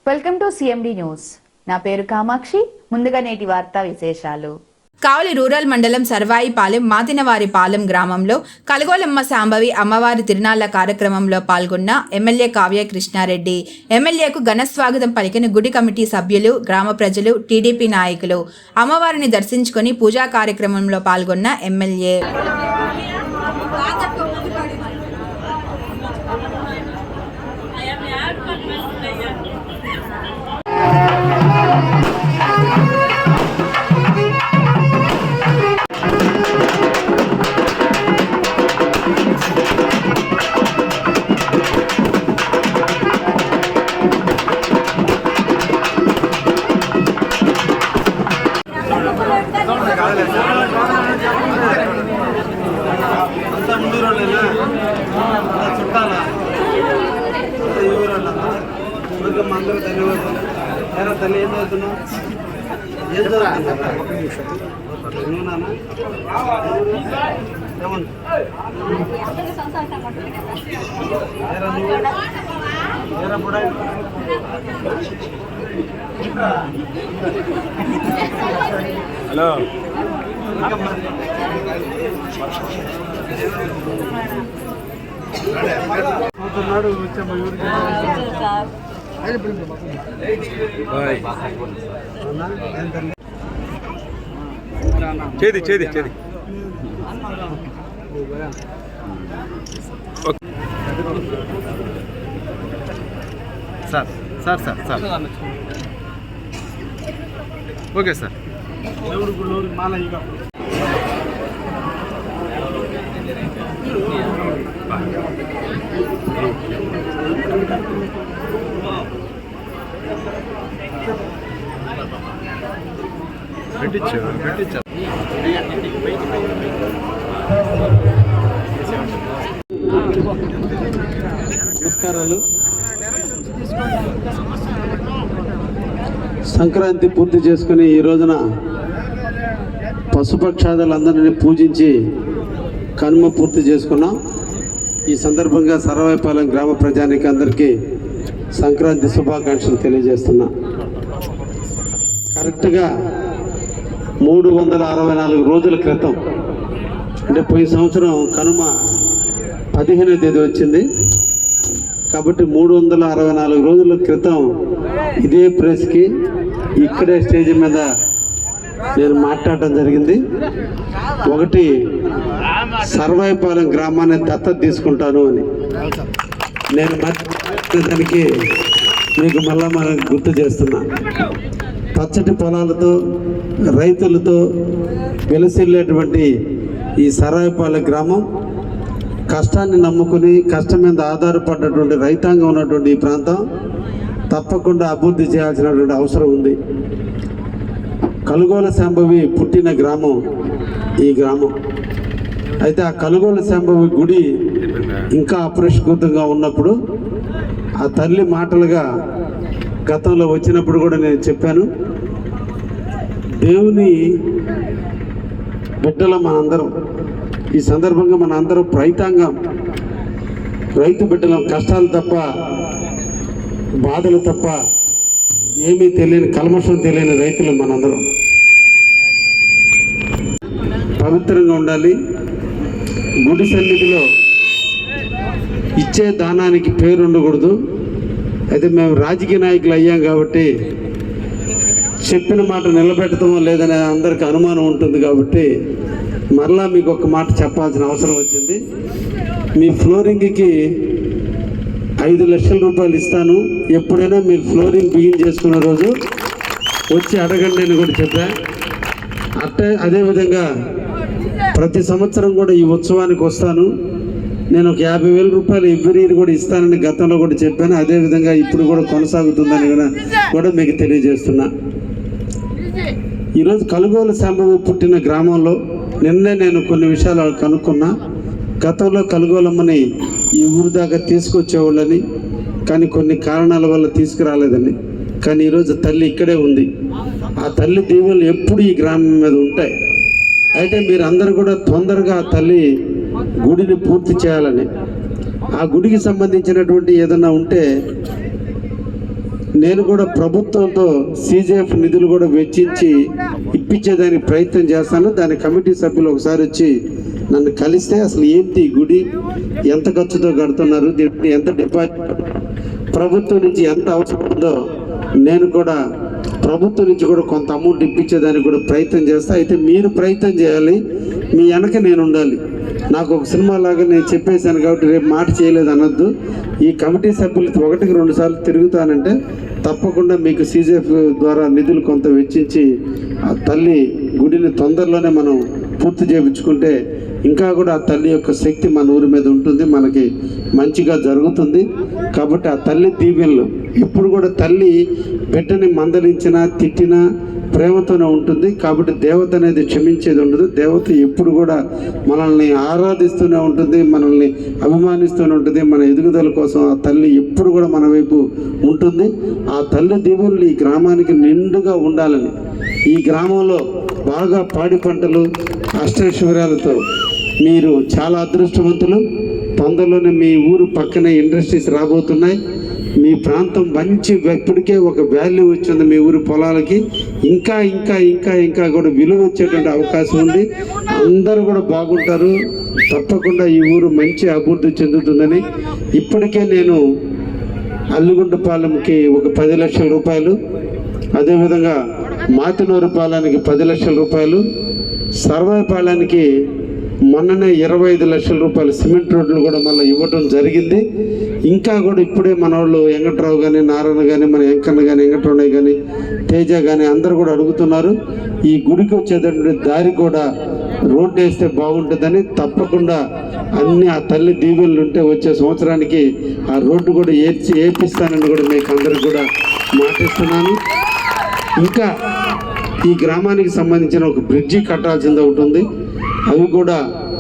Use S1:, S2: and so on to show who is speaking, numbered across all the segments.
S1: Welcome to CMD news. నా పేరు కామాక్షి. ముందుగా నేటి వార్తా విశేషాలు.
S2: కావలి రూరల్ మండలం సర్వాయిపాలెం మాతినవారిపాలెం గ్రామంలో కలగోలమ్మ శాంభవి అమ్మవారి తిరునాళ్ల కార్యక్రమంలో పాల్గొన్న ఎమ్మెల్యే కావ్య కృష్ణారెడ్డి. ఎమ్మెల్యేకు ఘనస్వాగతం పలికిన గుడి కమిటీ సభ్యులు, గ్రామ ప్రజలు, టీడీపీ నాయకులు. అమ్మవారిని దర్శించుకొని పూజా కార్యక్రమంలో పాల్గొన్న ఎమ్మెల్యే
S3: అందరూ ధన్యవాదాలు. ఎరా తల్లి ఏం చదువుతున్నావు? ఏం చదువుతున్నావు?
S4: హలో
S3: నాడు వచ్చాము
S4: చేది చేది చేది sir sir sir sir okay sir.
S3: దేవుడు గుళ్ళు మాల ఇక
S4: పెట్టించు పెట్టించు.
S3: నమస్కారాలు. సంక్రాంతి పూర్తి చేసుకుని ఈ రోజున పశుపక్షాదులందరినీ పూజించి కనుమ పూర్తి చేసుకున్నాం. ఈ సందర్భంగా సర్వాయిపాలెం గ్రామ ప్రజానికి అందరికీ సంక్రాంతి శుభాకాంక్షలు తెలియజేస్తున్నా. కరెక్ట్గా 364 రోజుల క్రితం, అంటే పోయిన సంవత్సరం కనుమ 15వ తేదీ వచ్చింది కాబట్టి 364 రోజుల క్రితం ఇదే ప్రెస్కి ఇక్కడే స్టేజ్ మీద నేను మాట్లాడటం జరిగింది. ఒకటి, సర్వాయిపాలెం గ్రామాన్ని దత్తత తీసుకుంటాను అని. నేను దానికి మీకు మళ్ళా గుర్తు చేస్తున్నా. పచ్చటి పొలాలతో, రైతులతో వెలసిల్లేటువంటి ఈ సర్వాయిపాలెం గ్రామం, కష్టాన్ని నమ్ముకుని కష్టం మీద ఆధారపడినటువంటి రైతాంగం ఉన్నటువంటి ఈ ప్రాంతం తప్పకుండా అభివృద్ధి చేయాల్సినటువంటి అవసరం ఉంది. కలుగోల శాంభవి పుట్టిన గ్రామం ఈ గ్రామం. అయితే ఆ కలుగోల శాంభవి గుడి ఇంకా అపరిష్కృతంగా ఉన్నప్పుడు ఆ తల్లి మాటలుగా గతంలో వచ్చినప్పుడు కూడా నేను చెప్పాను, దేవుని బిడ్డల మనందరం. ఈ సందర్భంగా మన అందరం రైతాంగం, రైతు బిడ్డల కష్టాలు తప్ప, బాధలు తప్ప ఏమీ తెలియని, కల్మషం తెలియని రైతులు మనందరం. పవిత్రంగా ఉండాలి. గుడి సన్నిధిలో ఇచ్చే దానానికి పేరు ఉండకూడదు. అయితే మేము రాజకీయ నాయకులు అయ్యాం కాబట్టి చెప్పిన మాట నిలబెడతామో లేదనే అందరికీ అనుమానం ఉంటుంది కాబట్టి మరలా మీకు ఒక మాట చెప్పాల్సిన అవసరం వచ్చింది. మీ ఫ్లోరింగ్కి 5 లక్షల రూపాయలు ఇస్తాను, ఎప్పుడైనా మీరు ఫ్లోరింగ్ బిగిన్ చేసుకున్న రోజు వచ్చి అడగండి అని కూడా చెప్పా. అదేవిధంగా ప్రతి సంవత్సరం కూడా ఈ ఉత్సవానికి వస్తాను. నేను ఒక 50,000 రూపాయలు ఎవ్రీ ఇయర్ కూడా ఇస్తానని గతంలో కూడా చెప్పాను. అదేవిధంగా ఇప్పుడు కూడా కొనసాగుతుందని కూడా మీకు తెలియజేస్తున్నా. ఈరోజు కలుగోల శాంభవి పుట్టిన గ్రామంలో నిన్నే నేను కొన్ని విషయాలు కనుక్కున్నా. గతంలో కలుగోలమ్మని ఈ ఊరు దాకా తీసుకొచ్చేవాళ్ళని, కానీ కొన్ని కారణాల వల్ల తీసుకురాలేదని. కానీ ఈరోజు తల్లి ఇక్కడే ఉంది. ఆ తల్లి దీవెనలు ఎప్పుడు ఈ గ్రామం మీద ఉంటాయి. అయితే మీరు అందరూ కూడా తొందరగా ఆ తల్లి గుడిని పూర్తి చేయాలని, ఆ గుడికి సంబంధించినటువంటి ఏదైనా ఉంటే నేను కూడా ప్రభుత్వంతో CJF నిధులు కూడా వెచ్చించి ఇప్పించేదానికి ప్రయత్నం చేస్తాను. దాని కమిటీ సభ్యులు ఒకసారి వచ్చి నన్ను కలిస్తే అసలు ఏంటి ఈ గుడి, ఎంత ఖర్చుతో కడుతున్నారు, దీనికి ఎంత డిపాజిట్, ప్రభుత్వం నుంచి ఎంత అవసరం ఉందో నేను కూడా ప్రభుత్వం నుంచి కూడా కొంత అమౌంట్ ఇప్పించేదానికి కూడా ప్రయత్నం చేస్తా. అయితే మీరు ప్రయత్నం చేయాలి, మీ వెనక నేను ఉండాలి. నాకు ఒక సినిమా లాగా నేను చెప్పేశాను కాబట్టి రేపు మాట చేయలేదు అనొద్దు. ఈ కమిటీ సభ్యులు 1-2 సార్లు తిరుగుతానంటే తప్పకుండా మీకు CJF ద్వారా నిధులు కొంత వెచ్చించి ఆ తల్లి గుడిని తొందరలోనే మనం పూర్తి చేయించుకుంటే ఇంకా కూడా ఆ తల్లి యొక్క శక్తి మన ఊరి మీద ఉంటుంది, మనకి మంచిగా జరుగుతుంది. కాబట్టి ఆ తల్లి దీవెనలు ఇప్పుడు కూడా తల్లి బిడ్డని మందలించినా తిట్టినా ప్రేమతోనే ఉంటుంది. కాబట్టి దేవత అనేది క్షమించేది ఉండదు. దేవత ఎప్పుడు కూడా మనల్ని ఆరాధిస్తూనే ఉంటుంది, మనల్ని అభిమానిస్తూనే ఉంటుంది. మన ఎదుగుదల కోసం ఆ తల్లి ఎప్పుడు కూడా మన వైపు ఉంటుంది. ఆ తల్లి దీవెనలు ఈ గ్రామానికి నిండుగా ఉండాలని, ఈ గ్రామంలో బాగా పాడి పంటలు అష్టైశ్వర్యాలతో మీరు చాలా అదృష్టవంతులు. తొందరలోనే మీ ఊరు పక్కనే ఇండస్ట్రీస్ రాబోతున్నాయి. మీ ప్రాంతం మంచి ఇప్పటికే ఒక వాల్యూ వచ్చింది మీ ఊరి పొలాలకి. ఇంకా ఇంకా ఇంకా ఇంకా కూడా విలువ వచ్చేటువంటి అవకాశం ఉంది. అందరూ కూడా బాగుంటారు. తప్పకుండా ఈ ఊరు మంచి అభివృద్ధి చెందుతుందని ఇప్పటికే నేను అల్లుగుంటపాలెంకి ఒక 10 లక్షల రూపాయలు, అదేవిధంగా మాతినూరుపాలెంకి 10 లక్షల రూపాయలు, సర్వాయిపాలెంకి మొన్ననే 25 లక్షల రూపాయలు సిమెంట్ రోడ్లు కూడా మళ్ళీ ఇవ్వటం జరిగింది. ఇంకా కూడా ఇప్పుడే మన వాళ్ళు వెంకట్రావు కానీ, నారాయణ కానీ, మన వెంకన్న కానీ, వెంకటరమణయ్య కానీ, తేజ కానీ అందరూ కూడా అడుగుతున్నారు. ఈ గుడికి వచ్చేటటువంటి దారి కూడా రోడ్డు వేస్తే బాగుంటుందని తప్పకుండా అన్ని ఆ తల్లి దీవెనలు ఉంటే వచ్చే సంవత్సరానికి ఆ రోడ్డు కూడా వేపిస్తానని కూడా మీకు అందరికి కూడా మాటిస్తున్నాను. ఇంకా ఈ గ్రామానికి సంబంధించిన ఒక బ్రిడ్జి కట్టాల్సింది ఒకటి ఉంది, అవి కూడా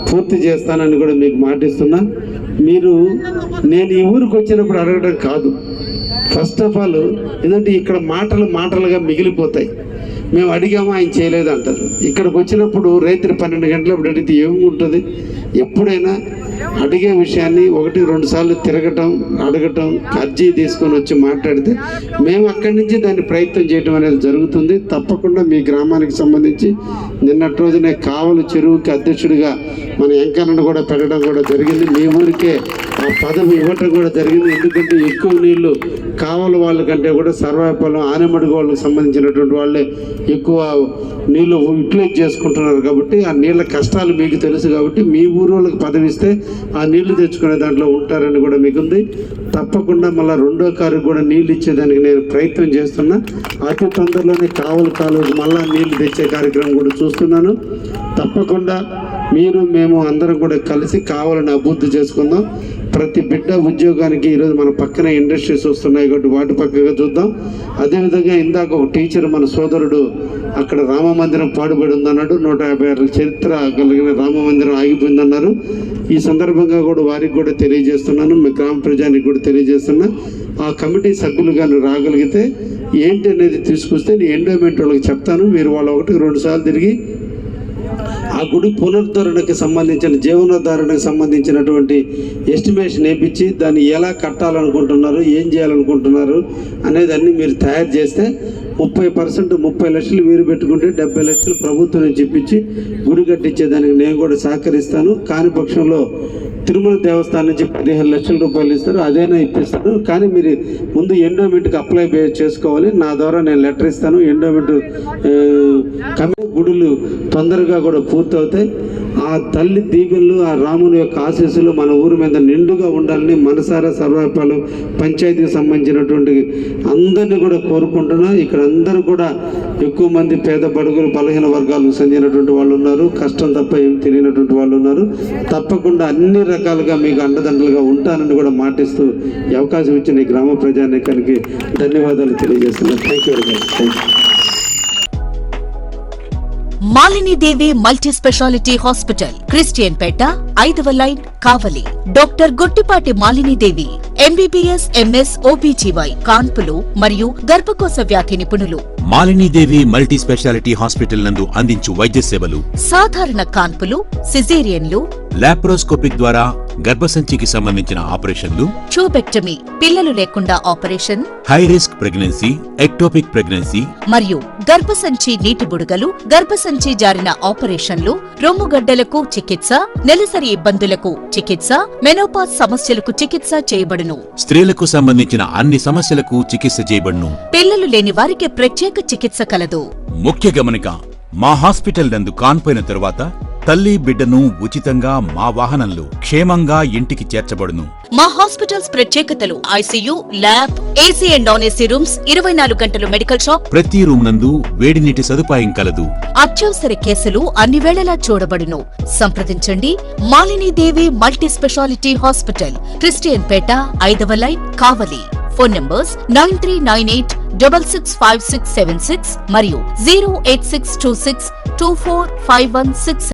S3: పూర్తి చేస్తానని కూడా మీకు మాటిస్తున్నా. మీరు నేను ఈ ఊరికి వచ్చినప్పుడు అడగడం కాదు, ఫస్ట్ ఆఫ్ ఆల్ ఎందుకంటే ఇక్కడ మాటలుగా మిగిలిపోతాయి. మేము అడిగాము ఆయన చేయలేదు అంటారు. ఇక్కడికి వచ్చినప్పుడు రాత్రి 12 గంటలప్పుడు అడిగితే ఏముంటుంది? ఎప్పుడైనా అడిగే విషయాన్ని 1-2 సార్లు తిరగటం, అడగటం, అర్జీ తీసుకొని వచ్చి మాట్లాడితే మేము అక్కడి నుంచి దాన్ని ప్రయత్నం చేయడం అనేది జరుగుతుంది. తప్పకుండా మీ గ్రామానికి సంబంధించి నిన్నటి రోజునే కావలి చెరువుకి అధ్యక్షుడిగా మన వెంకన్నను కూడా పెట్టడం కూడా జరిగింది. మీ ఊరికే ఆ పదవి ఇవ్వటం కూడా జరిగింది. ఎందుకంటే ఎక్కువ నీళ్లు కావలి వాళ్ళ కంటే కూడా సర్వాయిపాలెం, ఆనమడుగు వాళ్ళకి సంబంధించినటువంటి వాళ్ళే ఎక్కువ నీళ్లు యూటిలైజ్ చేసుకుంటున్నారు. కాబట్టి ఆ నీళ్ళ కష్టాలు మీకు తెలుసు. కాబట్టి మీ ఊరు వాళ్ళకి పదవి ఇస్తే ఆ నీళ్లు తెచ్చుకునే దాంట్లో ఉంటారని కూడా మీకుంది. తప్పకుండా మళ్ళీ 2వ కారుకి కూడా నీళ్ళు ఇచ్చేదానికి నేను ప్రయత్నం చేస్తున్నా. అతి తొందరలోనే కావలి కాలువకి మళ్ళీ నీళ్లు తెచ్చే కార్యక్రమం కూడా చూస్తున్నాను. తప్పకుండా మీరు మేము అందరం కూడా కలిసి కావాలని అభివృద్ధి చేసుకుందాం. ప్రతి బిడ్డ ఉద్యోగానికి ఈరోజు మన పక్కనే ఇండస్ట్రీస్ వస్తున్నాయి కాబట్టి వాటి పక్కగా చూద్దాం. అదేవిధంగా ఇందాక ఒక టీచర్ మన సోదరుడు అక్కడ రామ మందిరం పాడుబడి ఉందన్నాడు. 150 ఏళ్ళ చరిత్ర కలిగిన రామ మందిరం ఆగిపోయిందన్నారు. ఈ సందర్భంగా కూడా వారికి కూడా తెలియజేస్తున్నాను, మీ గ్రామ ప్రజానికి కూడా తెలియజేస్తున్నా. ఆ కమిటీ సభ్యులు కానీ రాగలిగితే ఏంటి అనేది తీసుకొస్తే నేను ఎండోమెంట్ వాళ్ళకి చెప్తాను. మీరు వాళ్ళు 1-2 సార్లు తిరిగి ఆ గుడి పునరుద్ధరణకు సంబంధించిన, జీవనోద్ధరణకు సంబంధించినటువంటి ఎస్టిమేషన్ వేయించి దాన్ని ఎలా కట్టాలనుకుంటున్నారు, ఏం చేయాలనుకుంటున్నారు అనేది అన్నీ మీరు తయారు చేస్తే 30% 30 లక్షలు మీరు పెట్టుకుంటే 70 లక్షలు ప్రభుత్వం నుంచి ఇప్పించి గుడి కట్టించేదానికి నేను కూడా సహకరిస్తాను. కాని పక్షంలో తిరుమల దేవస్థానం నుంచి 15 లక్షల రూపాయలు ఇస్తారు, అదైనా ఇప్పిస్తాను. కానీ మీరు ముందు ఎండోమెంట్కి అప్లై చేసుకోవాలి. నా ద్వారా నేను లెటర్ ఇస్తాను. ఎండోమెంట్ గుడులు తొందరగా కూడా పూర్తవుతాయి. ఆ తల్లి దీవెనలు, ఆ రాముని యొక్క ఆశీస్సులు మన ఊరి మీద నిండుగా ఉండాలని మనసారా సర్వాయిపాలెం పంచాయతీకి సంబంధించినటువంటి అందరినీ కూడా కోరుకుంటున్నా. ఇక్కడ అందరూ కూడా ఎక్కువ మంది పేద బడుగులు బలహీన వర్గాలకు చెందినటువంటి వాళ్ళు ఉన్నారు, కష్టం తప్ప ఏం తెలియనటువంటి వాళ్ళు ఉన్నారు. తప్పకుండా అన్ని రకాలుగా మీకు అండదండలుగా ఉంటానని కూడా మాటిస్తూ ఈ అవకాశం ఇచ్చిన ఈ గ్రామ ప్రజానీకానికి ధన్యవాదాలు తెలియజేస్తున్నాను. Thank you very much. Thank you.
S5: Malini Devi multi speciality hospital, Christian Peta, 5వ line, Kavali. Doctor Guttipati Malini Devi MBBS MS OBGY కాన్పులు మరియు గర్భకోశ వ్యాధి నిపుణులు.
S6: మాలినీదేవి మల్టీ స్పెషాలిటీ హాస్పిటల్ నందు అందించు వైద్య సేవలు:
S5: సాధారణ కాన్పులు, సిజేరియన్లు,
S6: లాప్రోస్కోపిక్ ద్వారా గర్భసంచికి సంబంధించిన ఆపరేషన్లు,
S5: ట్యూబెక్టమీ పిల్లలు లేకుండా operation,
S6: high risk pregnancy, ectopic pregnancy,
S5: మరియు గర్భసంచి నీటి బుడగలు, గర్భసంచి జారిన ఆపరేషన్లు, రొమ్ముగడ్డలకు చికిత్స, నెలసరి ఇబ్బందులకు చికిత్స, మెనోపాజ్ సమస్యలకు చికిత్స చేయబడును.
S6: స్త్రీలకు సంబంధించిన అన్ని సమస్యలకు చికిత్స చేయబడును.
S5: పిల్లలు లేని వారికి ప్రత్యేక చికిత్స కలదు.
S6: ముఖ్య గమనిక, మా హాస్పిటల్ నందు కాన్పోయిన తరువాత తల్లి బిడ్డను ఉచితంగా మా వాహనంలో క్షేమంగా ఇంటికి చేర్చబడును.
S5: మా హాస్పిటల్స్ ప్రత్యేకతలు: ICU, lab, AC and non AC rooms, 24 గంటలు మెడికల్ షాప్,
S6: ప్రతి రూమ్ నందు వేడి నీటి సదుపాయం కలదు.
S5: అత్యవసర కేసులు అన్ని వేళలా చూడబడును. సంప్రదించండి Malini Devi multi speciality hospital, Christian Peta, 5వ లైన్, కావలి. ఫోన్ నంబర్స్ 9398665676 మరియు 08626245166.